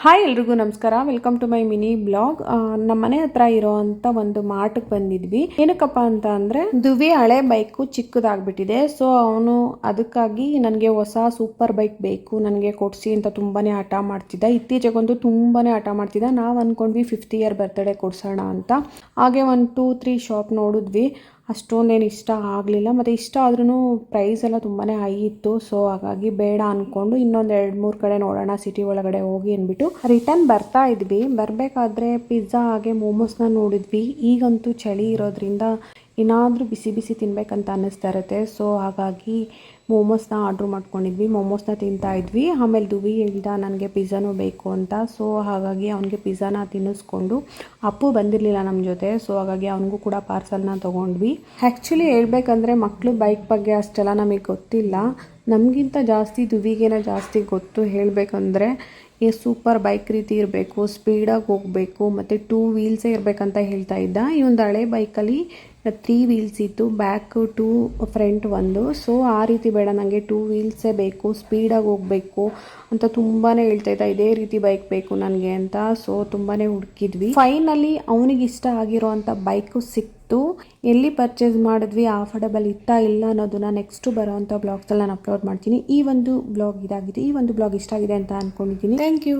Hi ಎಲ್ರಿಗೂ ನಮಸ್ಕಾರ. Welcome to my mini blog. ನಮ್ಮ ಮನೆ ಹತ್ರ ಇರೋಂಥ ಒಂದು ಮಾರ್ಟ್ಗೆ ಬಂದಿದ್ವಿ. ಏನಕ್ಕಪ್ಪ ಅಂತ ಅಂದರೆ ದುವಿ ಹಳೆ ಬೈಕು ಚಿಕ್ಕದಾಗ್ಬಿಟ್ಟಿದೆ. ಸೊ ಅವನು ಅದಕ್ಕಾಗಿ ನನಗೆ ಹೊಸ ಸೂಪರ್ ಬೈಕ್ ಬೇಕು, ನನಗೆ ಕೊಡಿಸಿ ಅಂತ ತುಂಬಾ ಹಠ ಮಾಡ್ತಿದ್ದ. ಇತ್ತೀಚೆಗಂತೂ ತುಂಬಾ ಹಠ ಮಾಡ್ತಿದ್ದ. ನಾವು ಅಂದ್ಕೊಂಡ್ವಿ 5th ಇಯರ್ ಬರ್ತ್ಡೇ ಕೊಡ್ಸೋಣ ಅಂತ. ಹಾಗೆ 1-2-3 ಶಾಪ್ ನೋಡಿದ್ವಿ. ಅಷ್ಟೊಂದೇನು ಇಷ್ಟ ಆಗಲಿಲ್ಲ. ಮತ್ತು ಇಷ್ಟ ಆದ್ರೂ ಪ್ರೈಸ್ ಎಲ್ಲ ತುಂಬಾ ಹೈ ಇತ್ತು. ಸೊ ಹಾಗಾಗಿ ಬೇಡ ಅಂದ್ಕೊಂಡು ಇನ್ನೊಂದು 2-3 ಕಡೆ ನೋಡೋಣ ಸಿಟಿ ಒಳಗಡೆ ಹೋಗಿ ಅಂದ್ಬಿಟ್ಟು ರಿಟರ್ನ್ ಬರ್ತಾ ಇದ್ವಿ. ಬರಬೇಕಾದ್ರೆ ಪಿಜ್ಜಾ ಹಾಗೆ ಮೋಮೋಸ್ನ ನೋಡಿದ್ವಿ. ಈಗಂತೂ ಚಳಿ ಇರೋದ್ರಿಂದ ಏನಾದರೂ ಬಿಸಿ ಬಿಸಿ ತಿನ್ಬೇಕಂತ ಅನ್ನಿಸ್ತಾ ಇರುತ್ತೆ. ಸೊ ಹಾಗಾಗಿ ಮೋಮೋಸ್ನ ಆರ್ಡ್ರ್ ಮಾಡ್ಕೊಂಡಿದ್ವಿ. ಮೋಮೋಸ್ನ ತಿಂತಾ ಇದ್ವಿ. ಆಮೇಲೆ ದುವಿ ಹೇಳ್ದ ನನಗೆ ಪಿಜ್ಜಾನೂ ಬೇಕು ಅಂತ. ಸೊ ಹಾಗಾಗಿ ಅವನಿಗೆ ಪಿಜ್ಜಾನ ತಿನ್ನಿಸ್ಕೊಂಡು, ಅಪ್ಪು ಬಂದಿರಲಿಲ್ಲ ನಮ್ಮ ಜೊತೆ. ಸೊ ಹಾಗಾಗಿ ಅವನಿಗೂ ಕೂಡ ಪಾರ್ಸಲ್ನ ತೊಗೊಂಡ್ವಿ. ಆ್ಯಕ್ಚುಲಿ ಹೇಳ್ಬೇಕಂದ್ರೆ ಮಕ್ಕಳು ಬೈಕ್ ಬಗ್ಗೆ ಅಷ್ಟೆಲ್ಲ ನಮಗೆ ಗೊತ್ತಿಲ್ಲ. ನಮಗಿಂತ ಜಾಸ್ತಿ ದುವಿಗೇನ ಜಾಸ್ತಿ ಗೊತ್ತು. ಹೇಳಬೇಕಂದ್ರೆ ಸೂಪರ್ ಬೈಕ್ ರೀತಿ ಇರಬೇಕು, ಸ್ಪೀಡಾಗಿ ಹೋಗಬೇಕು, ಮತ್ತು 2 ವೀಲ್ಸೇ ಇರಬೇಕಂತ ಹೇಳ್ತಾ ಇದ್ದ. ಈ ಒಂದು ಹಳೆ ಬೈಕಲ್ಲಿ 3 ವೀಲ್ಸ್ ಇತ್ತು, ಬ್ಯಾಕ್ 2, ಫ್ರಂಟ್ 1. ಸೊ ಆ ರೀತಿ ಬೇಡ, ನನಗೆ 2 ವೀಲ್ಸೇ ಬೇಕು, ಸ್ಪೀಡಾಗಿ ಹೋಗಬೇಕು ಅಂತ ತುಂಬಾ ಹೇಳ್ತಾ ಇದ್ದ. ಇದೇ ರೀತಿ ಬೈಕ್ ಬೇಕು ನನಗೆ ಅಂತ. ಸೊ ತುಂಬಾ ಹುಡುಕಿದ್ವಿ. ಫೈನಲಿ ಅವನಿಗೆ ಇಷ್ಟ ಆಗಿರೋ ಅಂಥ ಬೈಕು ಸಿಕ್ತು. ಎಲ್ಲಿ ಪರ್ಚೇಸ್ ಮಾಡಿದ್ವಿ, ಆಫರ್ಡಬಲ್ ಇತ್ತಾ ಇಲ್ಲ ಅನ್ನೋದನ್ನ ನೆಕ್ಸ್ಟ್ ಬರೋವಂಥ ಬ್ಲಾಗ್ಸಲ್ಲಿ ನಾನು ಅಪ್ಲೋಡ್ ಮಾಡ್ತೀನಿ. ಈ ಒಂದು ಬ್ಲಾಗ್ ಇದಾಗಿದೆ. ಈ ಒಂದು ಬ್ಲಾಗ್ ಇಷ್ಟ ಆಗಿದೆ ಅಂತ ಅಂದ್ಕೊಂಡಿದ್ದೀನಿ. Thank you.